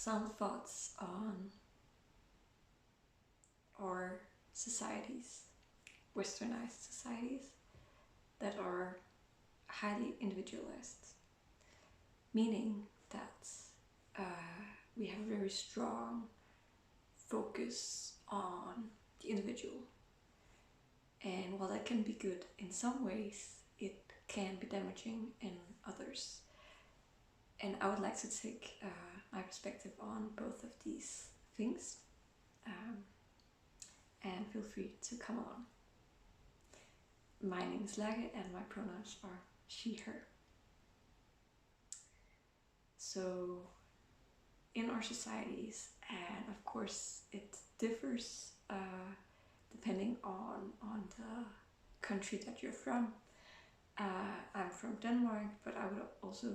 some thoughts on our societies, westernized societies, that are highly individualized, meaning that we have a very strong focus on the individual. And while that can be good in some ways, it can be damaging in others. And I would like to take my perspective on both of these things, and feel free to come along. My name is Lage and my pronouns are she, her. So in our societies, and of course it differs depending on the country that you're from. I'm from Denmark, but I would also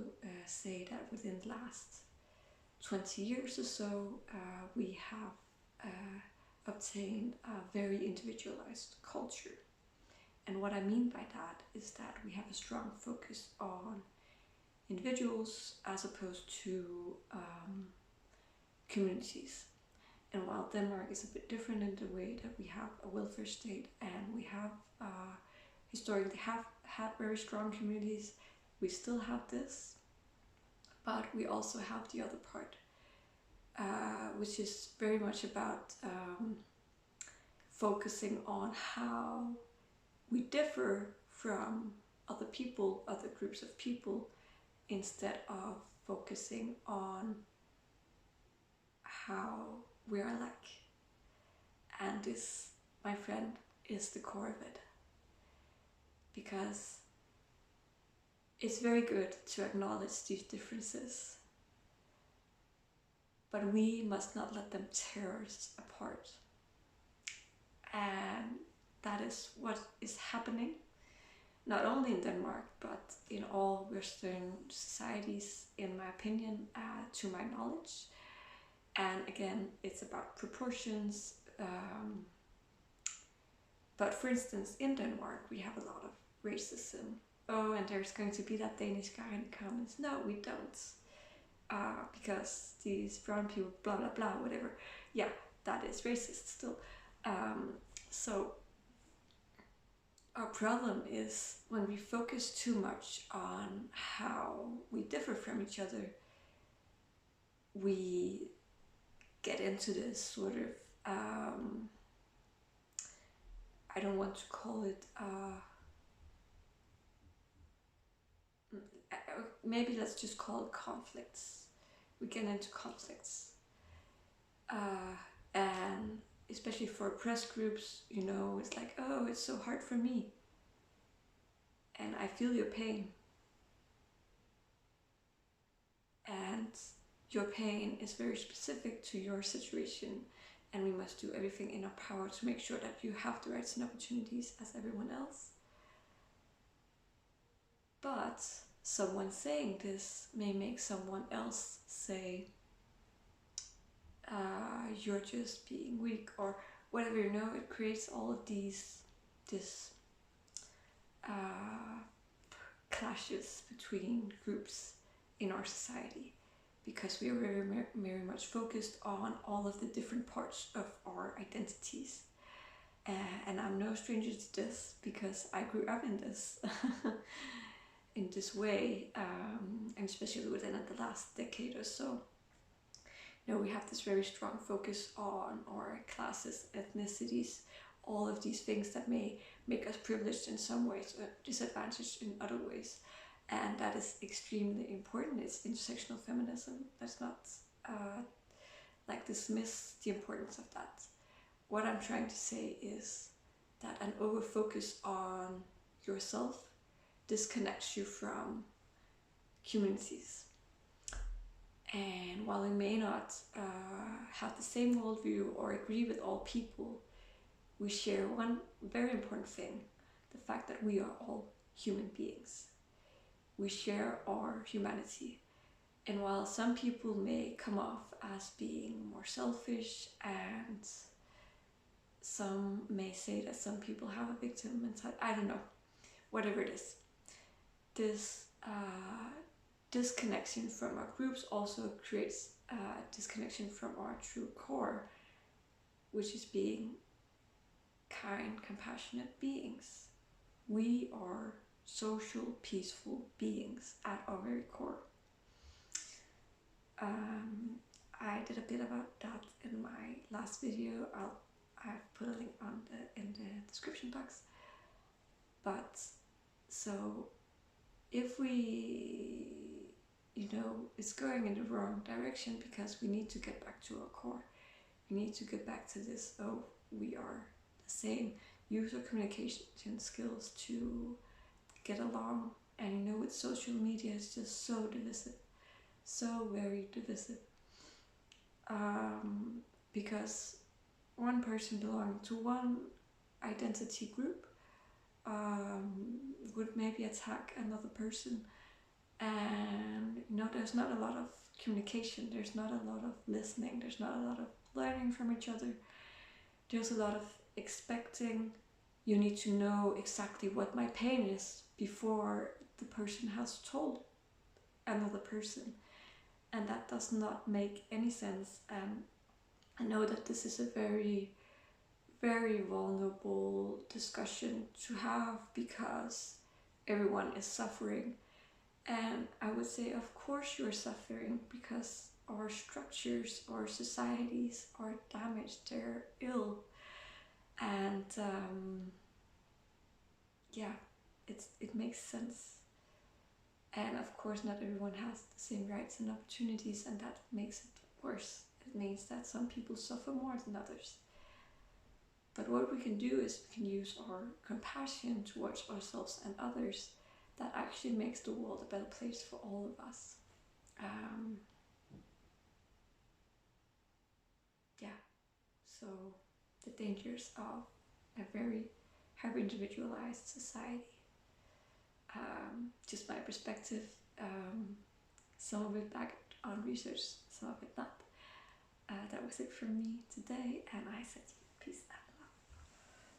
say that within the last 20 years or so, we have obtained a very individualized culture. And what I mean by that is that we have a strong focus on individuals as opposed to communities. And while Denmark is a bit different in the way that we have a welfare state and we have historically have had very strong communities, we still have this, but we also have the other part, which is very much about focusing on how we differ from other people, other groups of people, instead of focusing on how we are alike. And this, my friend, is the core of it. Because it's very good to acknowledge these differences, but we must not let them tear us apart. And that is what is happening, not only in Denmark, but in all Western societies, in my opinion, to my knowledge. And again, it's about proportions. But for instance, in Denmark, we have a lot of racism. Oh, and there's going to be that Danish guy in the comments. No, we don't. Because these brown people, blah, blah, blah, whatever. Yeah, that is racist still. So our problem is when we focus too much on how we differ from each other, we get into this sort of, I don't want to call it, maybe let's just call it conflicts. We get into conflicts. And especially for press groups, you know, it's like, oh, it's so hard for me. And I feel your pain. And your pain is very specific to your situation. And we must do everything in our power to make sure that you have the rights and opportunities as everyone else. But someone saying this may make someone else say, you're just being weak, or whatever, you know. It creates all of this clashes between groups in our society, because we are very much focused on all of the different parts of our identities. And I'm no stranger to this, because I grew up in this in this way, and especially within the last decade or so. You know, we have this very strong focus on our classes, ethnicities, all of these things that may make us privileged in some ways or disadvantaged in other ways. And that is extremely important. It's intersectional feminism. Let's not dismiss the importance of that. What I'm trying to say is that an over-focus on yourself disconnects you from communities. And while we may not have the same worldview or agree with all people, we share one very important thing: the fact that we are all human beings. We share our humanity. And while some people may come off as being more selfish, and some may say that some people have a victim mentality, I don't know, whatever it is, this disconnection from our groups also creates disconnection from our true core, which is being kind, compassionate beings. We are social, peaceful beings at our very core. I did a bit about that in my last video. I've put a link in the description box. But so if we, it's going in the wrong direction because we need to get back to our core. We need to get back to this, we are the same. Use our communication skills to get along. And with social media, it's just so divisive. So very divisive. Because one person belonging to one identity group would maybe attack another person, and there's not a lot of communication, there's not a lot of listening, there's not a lot of learning from each other. There's a lot of expecting. You need to know exactly what my pain is before the person has told another person, and that does not make any sense. And I know that this is a very, very vulnerable discussion to have because everyone is suffering. And I would say, of course you're suffering, because our structures, our societies are damaged, they're ill. And it makes sense. And of course not everyone has the same rights and opportunities, and that makes it worse. It means that some people suffer more than others. But what we can do is we can use our compassion towards ourselves and others. That actually makes the world a better place for all of us. So the dangers of a very hyper-individualized society. Just my perspective, some of it backed on research, some of it not. That was it from me today, and I said